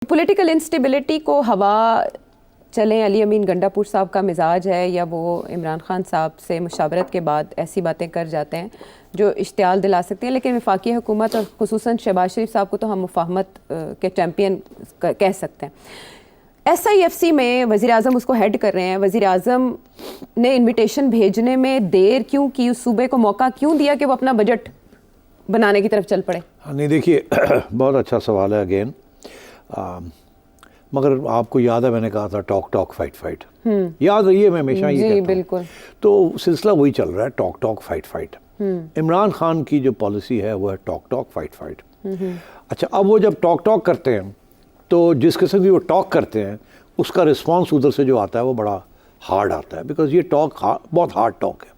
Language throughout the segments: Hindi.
पॉलिटिकल इंस्टेबिलिटी को हवा चलें, अली अमीन गंडापुर साहब का मिजाज है या वो इमरान खान साहब से मुशावरत के बाद ऐसी बातें कर जाते हैं जो इश्तियाल दिला सकती हैं, लेकिन वफाकी हुकूमत और खुसूसन शहबाज शरीफ साहब को तो हम मुफाहमत के चैम्पियन कह सकते हैं। SIFC में वज़ीर आज़म उसको हेड कर रहे हैं। वज़ीर आज़म ने इन्विटेशन भेजने में देर क्यों की? उस सूबे को मौका क्यों दिया कि वो अपना बजट बनाने की तरफ चल पड़े? नहीं, देखिए बहुत अच्छा सवाल है अगेन। मगर आपको याद है मैंने कहा था टॉक फाइट फाइट, याद रहिए, मैं हमेशा ये कहता हूं। बिल्कुल। तो सिलसिला वही चल रहा है, talk fight fight. Imran Khan की जो पॉलिसी है वो है टॉक फाइट फाइट। अच्छा, अब वो जब टॉक करते हैं तो जिस किस्म की वो टॉक करते हैं उसका रिस्पॉन्स उधर से जो आता है वो बड़ा हार्ड आता है, बिकॉज ये टॉक बहुत हार्ड टॉक है।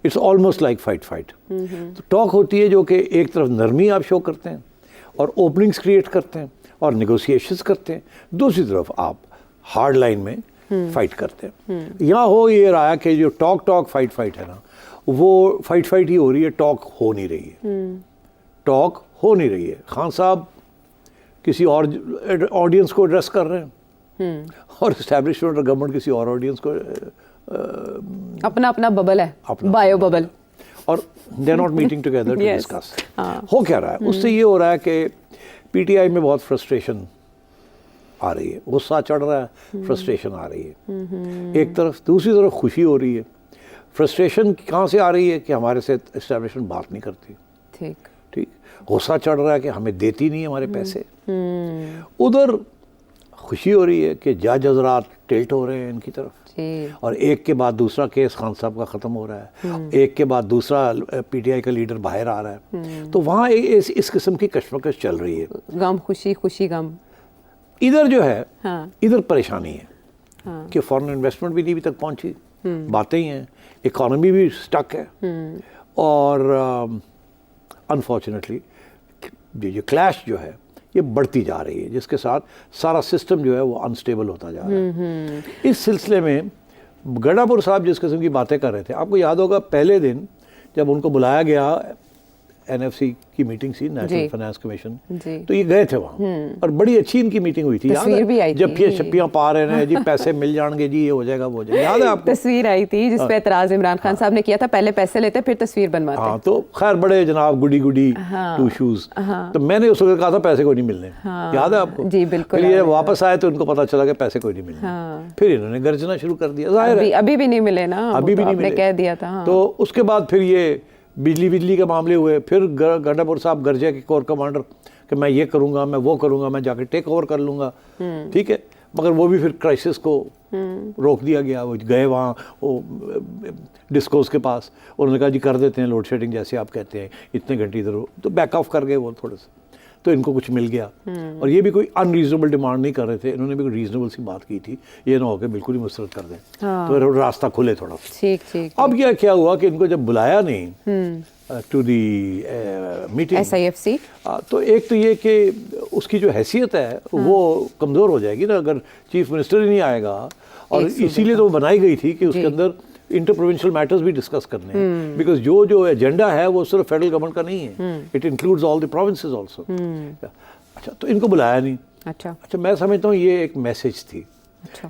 It's almost like fight. तो टॉक होती है जो कि एक तरफ नरमी आप शो करते हैं और ओपनिंग्स क्रिएट करते हैं और नेगोशिएशंस करते हैं, दूसरी तरफ आप हार्ड लाइन में फाइट करते हैं। यहाँ हो ये रहा है कि जो टॉक फाइट है ना, वो फाइट ही हो रही है, टॉक हो नहीं रही है। टॉक हो नहीं रही है। खान साहब किसी और ऑडियंस को एड्रेस कर रहे हैं और एस्टैब्लिशमेंट और गवर्नमेंट किसी और ऑडियंस को अपना अपना बबल है, बायो बबल, और they are not meeting together to discuss. हो क्या रहा है उससे ये हो रहा है कि PTI में बहुत फ्रस्ट्रेशन आ रही है, गुस्सा चढ़ रहा है, फ्रस्ट्रेशन आ रही है एक तरफ, दूसरी तरफ खुशी हो रही है। फ्रस्ट्रेशन कहाँ से आ रही है कि हमारे से एस्टैब्लिशमेंट बात नहीं करती, ठीक। गुस्सा चढ़ रहा है कि हमें देती नहीं हमारे पैसे। उधर खुशी हो रही है कि जज हजरात टिल्ट हो रहे हैं इनकी तरफ, और एक के बाद दूसरा केस खान साहब का ख़त्म हो रहा है, एक के बाद दूसरा PTI का लीडर बाहर आ रहा है। तो वहाँ इस किस्म की कश्मकश चल रही है, गम खुशी गम। इधर जो है इधर परेशानी है कि फॉरेन इन्वेस्टमेंट भी नहीं अभी तक पहुँची, बातें ही हैं, इकॉनमी भी स्टक है, और अनफॉर्चुनेटली ये क्लैश जो है ये बढ़ती जा रही है, जिसके साथ सारा सिस्टम जो है वो अनस्टेबल होता जा रहा है। इस सिलसिले में गंडापुर साहब जिस किस्म की बातें कर रहे थे, आपको याद होगा पहले दिन जब उनको बुलाया गया, NFC की मीटिंग थी, नेशनल फाइनेंस कमीशन, तो ये गए थे वहाँ और बड़ी अच्छी इनकी मीटिंग हुई थी। तस्वीर भी आई थी, जब ये छप्पियाँ पा रहे हैं जी, पैसे मिल जाएंगे जी, ये हो जाएगा वो हो जाएगा, याद है आपको? तस्वीर आई थी जिस पे एतराज इमरान खान साहब ने किया था, पहले पैसे लेते फिर तस्वीर बनवाते। हाँ, तो खैर बड़े जनाब गुडी टू शूज। तो मैंने उस वक्त कहा था पैसे कोई नहीं मिलने, याद है आपको? जी बिल्कुल। फिर ये वापस आए तो उनको पता चला कि पैसे कोई नहीं मिलने, फिर इन्होंने गर्जना शुरू कर दिया। जाहिर है अभी भी नहीं मिले ना, अभी भी नहीं मिले, कह दिया था। तो उसके बाद फिर ये बिजली के मामले हुए, फिर गंडापुर साहब गरजे के कोर कमांडर कि मैं ये करूँगा, मैं वो करूँगा, मैं जाके टेक ओवर कर लूँगा, ठीक है। मगर वो भी फिर क्राइसिस को रोक दिया गया। वो गए वहाँ वो डिस्कोस के पास, उन्होंने कहा जी कर देते हैं लोड शेडिंग जैसे आप कहते हैं, इतने घंटे इधर, तो बैक ऑफ कर गए वो थोड़े से, तो इनको कुछ मिल गया। और ये भी कोई अनरीजनेबल डिमांड नहीं कर रहे थे, इन्होंने भी कोई रीजनेबल सी बात की थी, ये ना हो के बिल्कुल ही मुस्तरद कर दें, तो रास्ता खुले थोड़ा। ठीक। अब क्या हुआ कि इनको जब बुलाया नहीं टू दी मीटिंग SIFC, तो एक तो ये कि उसकी जो हैसियत है वो कमज़ोर हो जाएगी ना अगर चीफ मिनिस्टर ही नहीं आएगा, और इसीलिए तो बनाई गई थी कि उसके अंदर इंटर प्रोविंशियल मैटर्स भी डिस्कस करने हैं, बिकॉज जो एजेंडा है वो सिर्फ फेडरल गवर्नमेंट का नहीं है, it includes all the provinces also. अच्छा, तो इनको बुलाया नहीं। अच्छा, मैं समझता हूँ ये एक मैसेज थी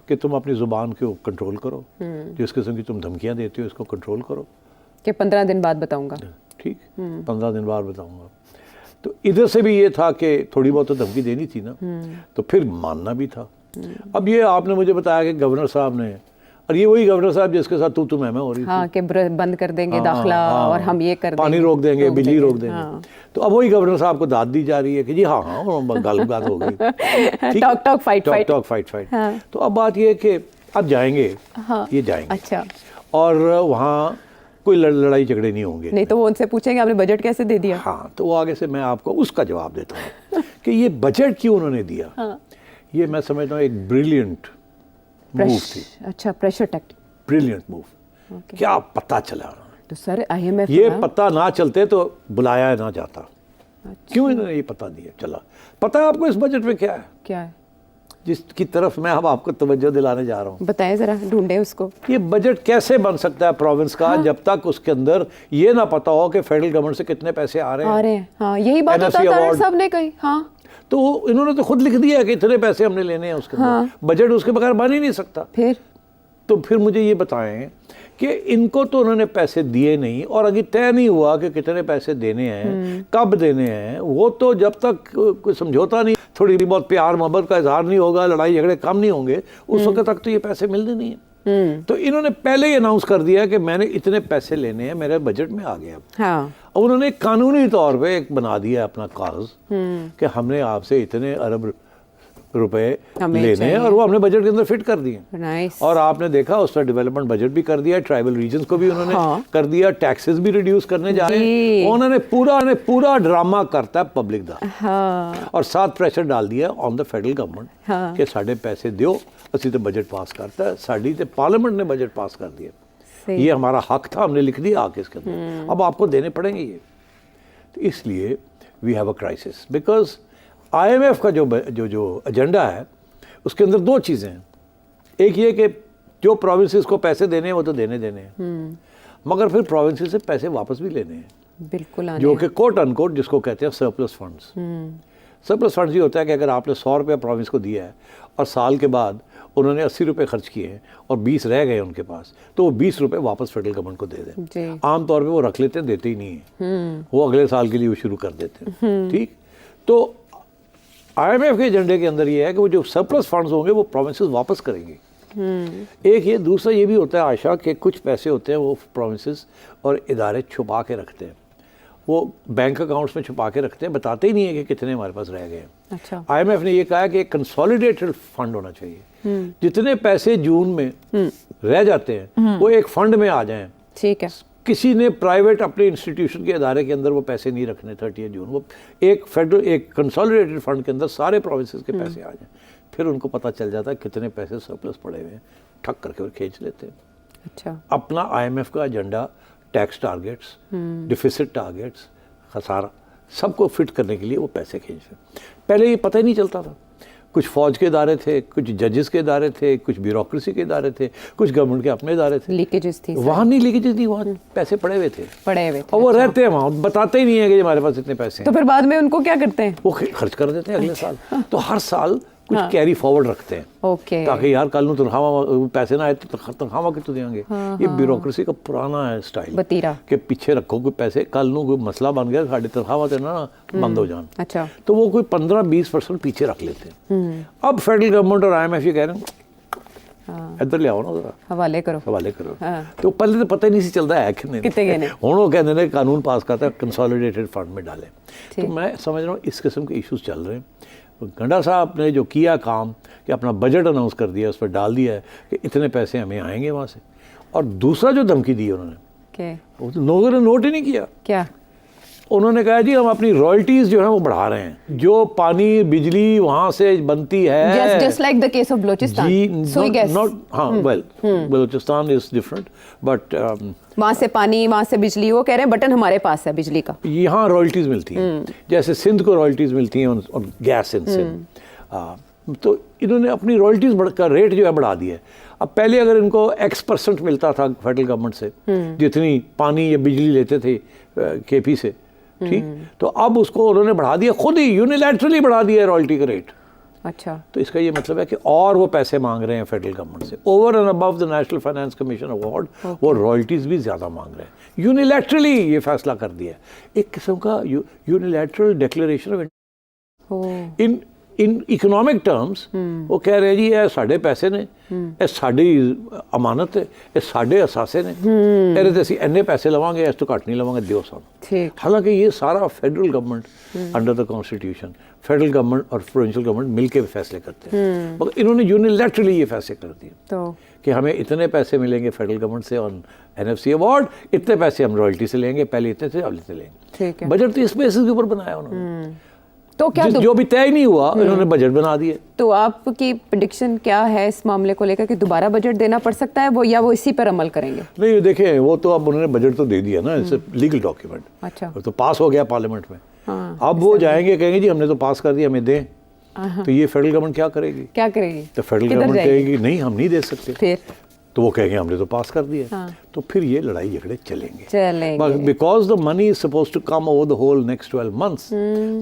कि तुम अपनी ज़ुबान को कंट्रोल करो, जिस किस्म की तुम धमकियाँ देते हो इसको कंट्रोल करो, कि 15 दिन बाद बताऊंगा। ठीक, 15 दिन बाद बताऊंगा। तो इधर से भी ये था कि थोड़ी बहुत तो धमकी देनी थी ना, तो फिर मानना भी था। अब ये आपने मुझे बताया कि गवर्नर साहब ने, और ये वही गवर्नर साहब जिसके साथ तू मैं हो रही थी, कि बंद कर देंगे दाखिला, और हम ये कर देंगे, पानी रोक देंगे, बिजली रोक देंगे। तो अब वही गवर्नर साहब को दाद दी जा रही है कि जी हाँ गलबात हो गई, टॉक फाइट। तो अब बात ये है कि अब जाएंगे, ये जाएंगे। अच्छा, और वहाँ कोई लड़ाई झगड़े नहीं होंगे। नहीं तो वो उनसे पूछेंगे आपने बजट कैसे दे दिया। हाँ, तो वो आगे से मैं आपको उसका जवाब देता हूँ कि ये बजट क्यों उन्होंने दिया। ये मैं समझता हूँ एक ब्रिलियंट मूव थी। अच्छा, प्रेशर टैक्टिक, ब्रिलियंट मूव। क्या पता चला तो सर IMF ये पता ना चलते तो बुलाया ना जाता। क्यों इन्होंने ये पता दिया चला? पता है आपको इस बजट में क्या है जिसकी तरफ मैं अब आपको तवज्जो दिलाने जा रहा हूँ? बताएं जरा, ढूंढे उसको। ये बजट कैसे बन सकता है प्रोविंस का जब तक उसके अंदर ये ना पता हो कि फेडरल गवर्नमेंट से कितने पैसे आ रहे हैं। हाँ, यही बात तो तारड़ साहब ने कही। हाँ, तो इन्होंने तो खुद लिख दिया है कि इतने पैसे हमने लेने हैं उसके अंदर, बजट उसके बगैर बन ही नहीं सकता। फिर मुझे ये बताएं कि इनको तो उन्होंने पैसे दिए नहीं, और अगर तय नहीं हुआ कि कितने पैसे देने हैं, कब देने हैं, वो तो जब तक कोई समझौता नहीं, थोड़ी बहुत प्यार मोहब्बत का इजहार नहीं होगा, लड़ाई झगड़े कम नहीं होंगे, उस वक्त तक तो ये पैसे मिलने नहीं है। तो इन्होंने पहले ही अनाउंस कर दिया कि मैंने इतने पैसे लेने हैं, मेरे बजट में आ गया। हाँ। और उन्होंने कानूनी तौर पे एक बना दिया अपना कागज कि हमने आपसे इतने अरब रुपए लेने हैं, और वो हमने बजट के अंदर फिट कर दिए। नाइस। और आपने देखा उस पर डेवलपमेंट बजट भी कर दिया, ट्राइबल रीजन्स को भी उन्होंने कर दिया, टैक्सेस भी रिड्यूस करने जा रहे हैं। उन्होंने पूरा ड्रामा करता है पब्लिक दा, और साथ प्रेशर डाल दिया ऑन द फेडरल गवर्नमेंट कि साढ़े पैसे दियो, असी तो बजट पास करता है, साड़ी तो पार्लियामेंट ने बजट पास कर दिया, ये हमारा हक था, हमने लिख दिया आके इसके अंदर, अब आपको देने पड़ेंगे ये। तो इसलिए we have a crisis, because IMF का जो एजेंडा है उसके अंदर दो चीज़ें हैं। एक ये कि जो प्रोविंसेस को पैसे देने हैं वो तो देने हैं, मगर फिर प्रोविंसेस से पैसे वापस भी लेने हैं, बिल्कुल, जो कि कोट अनकोट जिसको कहते हैं सरप्लस फंड्स। सरप्लस फंड्स ये होता है कि अगर आपने 100 रुपया प्रोविंस को दिया है और साल के बाद उन्होंने 80 रुपये खर्च किए हैं और 20 रह गए उनके पास, तो वो 20 रुपये वापस फेडरल गवर्नमेंट को दे दें। आमतौर पर वो रख लेते हैं, देते ही नहीं है, वो अगले साल के लिए वो शुरू कर देते हैं। ठीक, तो IMF के एजेंडे के अंदर ये है कि वो जो सरप्लस फंड्स होंगे वो प्रोविंसेस वापस करेंगे। एक ये, दूसरा ये भी होता है आशा कि कुछ पैसे होते हैं वो प्रोविंसेस और इदारे छुपा के रखते हैं, वो बैंक अकाउंट्स में छुपा के रखते हैं, बताते ही नहीं है कि कितने हमारे पास रह गए हैं। अच्छा। IMF ने ये कहा कि एक कंसोलिडेटेड फंड होना चाहिए, जितने पैसे जून में रह जाते हैं वो एक फंड में आ जाएं। ठीक है। किसी ने प्राइवेट अपने इंस्टीट्यूशन के अदारे के अंदर वो पैसे नहीं रखने 30 जून, वो एक फेडरल, एक कंसोलिडेटेड फंड के अंदर सारे प्रोविंसेस के पैसे आ जाएं, फिर उनको पता चल जाता है कितने पैसे सरप्लस पड़े हुए हैं, ठक करके और खींच लेते हैं। अच्छा। अपना IMF का agenda, tax targets, deficit targets, खसारा, सबको फिट करने के लिए वो पैसे खींचते। पहले ये पता ही नहीं चलता था, कुछ फौज के इदारे थे, कुछ जजेस के इदारे थे, कुछ ब्यूरोक्रेसी के इदारे थे, कुछ गवर्नमेंट के अपने इदारे थे। लीकेजेस थी वहाँ नहीं लीकेजेस थी, वहाँ पैसे पड़े हुए थे और वो अच्छा। रहते हैं वहाँ, बताते ही नहीं है कि हमारे पास इतने पैसे हैं। तो फिर बाद में उनको क्या करते हैं? वो खर्च कर देते हैं अगले साल। तो हर साल कुछ कैरी फॉरवर्ड रखते हैं, ओके, ताकि यार कल तनख्वाह पैसे ना आए तो तनख्वाह कितने देंगे। ये ब्यूरोक्रेसी का पुराना है स्टाइल, बतीरा कि पीछे रखो कोई पैसे, कल नू कोई मसला बन गया, साढ़े तनख्वाह देना ना बंद हो जान। अच्छा। तो वो कोई 15-20% पीछे रख लेते हैं। अब फेडरल गवर्नमेंट और IMF ये कह रहे हैं इधर ले आओ ना, जरा हवाले करो। तो पहले तो पता ही नहीं सी चलता है कितने हुण वो कहते हैं कानून पास करता है कंसोलिडेटेड फंड में डालें। तो मैं समझ रहा हूँ इस किस्म के इश्यूज चल रहे हैं। गंडा साहब ने जो किया काम कि अपना बजट अनाउंस कर दिया, उस पर डाल दिया है कि इतने पैसे हमें आएंगे वहाँ से, और दूसरा जो धमकी दी उन्होंने, वो तो लोगों ने नोट ही नहीं किया। क्या उन्होंने कहा? जी हम अपनी रॉयल्टीज जो है वो बढ़ा रहे हैं, जो पानी बिजली वहाँ से बनती है, just like the case of Balochistan. Balochistan is different, but वहाँ से पानी, वहाँ से बिजली, वो कह रहे हैं बटन हमारे पास है बिजली का, यहाँ रॉयल्टीज मिलती हैं, जैसे सिंध को रॉयल्टीज मिलती हैं और गैस इन सिंध। तो इन्होंने अपनी रॉयल्टीज का रेट जो है बढ़ा दिया है। अब पहले अगर इनको X% मिलता था फेडरल गवर्नमेंट से, जितनी पानी या बिजली लेते थे KP से, ठीक, तो अब उसको उन्होंने बढ़ा दिया, खुद ही यूनिलैटरली बढ़ा दिया रॉयल्टी का रेट। अच्छा। तो इसका ये मतलब है कि और वो पैसे मांग रहे हैं फेडरल गवर्नमेंट से, over and above the national finance commission award, वो रॉयल्टीज भी ज़्यादा मांग रहे हैं। यूनिलैटरली ये फैसला कर दिया, एक किस्म का unilateral declaration of in economic terms. वो कह रहे हैं जी ये साढ़े पैसे ने, ये साड़ी अमानत है, ये साढ़े असासे ने, ਇਹਦੇ ਤੇ ਅਸੀਂ ਇੰਨੇ पैसे लवांगे, इस तो घट नहीं लवांगे, दियो सानू। हालांकि ये सारा federal government under the constitution, federal government और प्रोविंशियल गवर्नमेंट मिलकर फैसले करते हैं, मगर इन्होंने यूनिलैटरली ये फैसले कर दिए तो कि हमें इतने पैसे मिलेंगे फेडरल गवर्नमेंट से ऑन NFC अवार्ड, इतने पैसे हम रॉयल्टी से लेंगे, पहले इतने थे अब इतने लेंगे। बजट तो इस बेसिस के ऊपर बनाया उन्होंने, तो क्या जो भी तय नहीं हुआ इन्होंने बजट बना दिए। तो आपकी प्रेडिक्शन क्या है इस मामले को लेकर कि दोबारा बजट देना पड़ सकता है वो, या वो इसी पर अमल करेंगे? नहीं देखें, वो तो अब उन्होंने बजट तो दे दिया ना, इट्स लीगल डॉक्यूमेंट। अच्छा। तो पास हो गया पार्लियामेंट में। अब वो जाएंगे कहेंगे जी हमने तो पास कर दिया, हमें दें। तो ये फेडरल गवर्नमेंट क्या करेगी? तो फेडरल गवर्नमेंट कहेगी नहीं हम नहीं दे सकते। फिर तो वो कहेंगे हमने तो पास कर दिया। हाँ। तो फिर ये लड़ाई झगड़े चलेंगे। चलेंगे। Because the money is suppose to come over the whole next 12 months,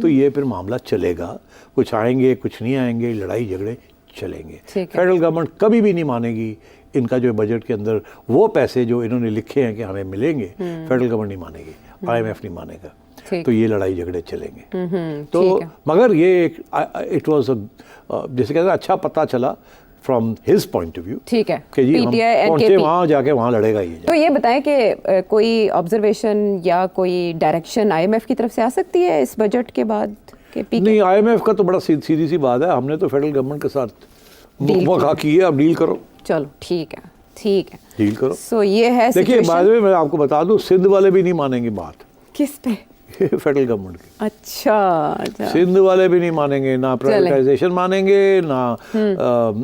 तो ये फिर मामला चलेगा। कुछ आएंगे कुछ नहीं आएंगे, लड़ाई झगड़े चलेंगे। ठीक है। फेडरल गवर्नमेंट कभी भी नहीं मानेगी इनका जो बजट के अंदर वो पैसे जो इन्होंने लिखे हैं कि हमें मिलेंगे, फेडरल गवर्नमेंट नहीं मानेगी, IMF नहीं मानेगा। ठीक। तो ये लड़ाई झगड़े चलेंगे। तो ठीक है। मगर ये इट वाज जैसे कहते हैं अच्छा पता चला from his point of view ठीक है। कि जी हम PTI and पहुंचे KP। वहाँ जाके वहाँ लड़ेगा ये। तो ये बताएं कि कोई ऑब्जर्वेशन या कोई डायरेक्शन IMF की तरफ से आ सकती है इस बजट के बाद के पीक? नहीं, IMF का तो बड़ा सीधी सी बात है, हमने तो फेडरल गवर्नमेंट के साथ मुखा की है, अब डील करो। चलो ठीक है, ठीक है, डील करो। सो ये है देखिए situation। बाद में मैं आपको बता दूं, सिंध वाले भी नहीं मानेंगे बात किस पे? फेडरल गवर्नमेंट की। अच्छा। सिंध वाले भी नहीं मानेंगे, ना प्राइवेटाइजेशन मानेंगे, ना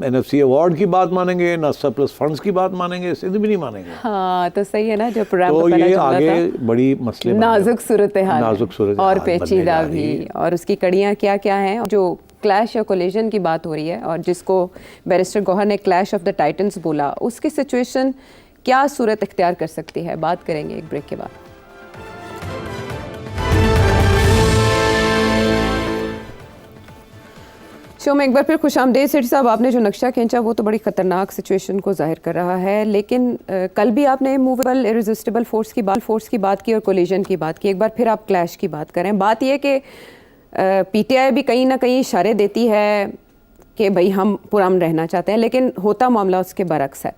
NFC अवार्ड की बात मानेंगे, ना सरप्लस फंड्स की बात मानेंगे, सिंध भी नहीं मानेंगे। हाँ तो सही है ना, जो प्रोग्राम तो का पहला ये जुमला आगे था, बड़ी मसले बन नाजुक सूरत हाल है। नाजुक सूरत और हाल बनने पेचीदा जा रही भी, है। और उसकी कड़ियाँ क्या क्या हैं, जो क्लैश या कोलिजन की बात हो रही है और जिसको बैरिस्टर गौहर ने क्लैश ऑफ द टाइटन्स बोला, उसकी सिचुएशन क्या सूरत इख्तियार कर सकती है, बात करेंगे एक ब्रेक के बाद। शो में एक बार फिर खुशामदीद। सेठी साहब, आपने जो नक्शा खींचा वो तो बड़ी ख़तरनाक सिचुएशन को जाहिर कर रहा है, लेकिन कल भी आपने मूवेबल इरेजिस्टिबल फोर्स की बात की और कोलिजन की बात की। एक बार फिर आप क्लैश की बात करें। बात यह कि PTI भी कहीं ना कहीं इशारे देती है कि भाई हम पुरअमन रहना चाहते हैं, लेकिन होता मामला उसके बरक्स है।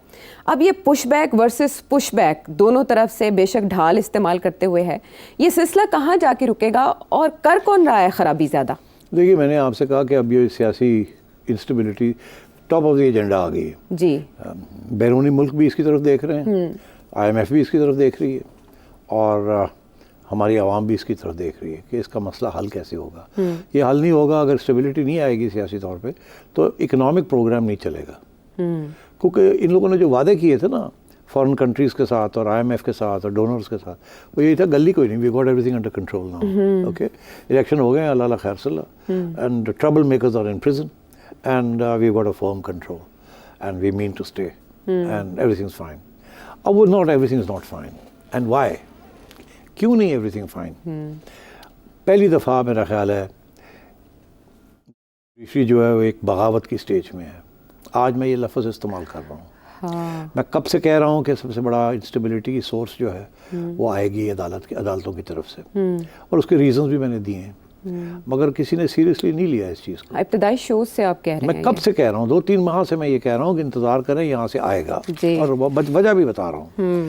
अब ये पुशबैक वर्सेस पुशबैक दोनों तरफ से बेशक ढाल इस्तेमाल करते हुए है, ये सिलसिला कहाँ जाके रुकेगा और कर कौन रहा है ख़राबी ज़्यादा? देखिए, मैंने आपसे कहा कि अब ये सियासी instability top of the agenda आ गई है जी। बैरूनी मुल्क भी इसकी तरफ देख रहे हैं, IMF भी इसकी तरफ देख रही है, और हमारी आवाम भी इसकी तरफ देख रही है कि इसका मसला हल कैसे होगा। ये हल नहीं होगा अगर स्टेबिलिटी नहीं आएगी सियासी तौर पे, तो इकोनॉमिक प्रोग्राम नहीं चलेगा। क्योंकि इन लोगों ने जो वादे किए थे ना फॉरेन कंट्रीज़ के साथ और IMF के साथ और डोनर्स के साथ, वो यही था गली कोई नहीं, we got everything under control now. Okay, election हो गए, अल्लाह खैर सल्ला, and trouble makers are in prison and we got a firm control and we mean to stay and everything is fine. अब वो not everything is not fine, and why, क्यों नहीं एवरीथिंग फाइन? पहली दफ़ा मेरा ख्याल है ऋषि जो है वो एक बगावत की स्टेज में है। आज मैं ये लफ्ज़ इस्तेमाल कर रहा हूँ। हाँ। मैं कब से कह रहा हूँ कि सबसे बड़ा इंस्टेबिलिटी की सोर्स जो है वो आएगी अदालतों की तरफ से, और उसके रीजंस भी मैंने दिए हैं, मगर किसी ने सीरियसली नहीं लिया इस चीज़ को। इब्तदाई शोज से आप कह रहे हैं? मैं कब से कह रहा हूँ, 2-3 माह से मैं ये कह रहा हूँ कि इंतज़ार करें, यहाँ से आएगा, और वजह भी बता रहा हूँ।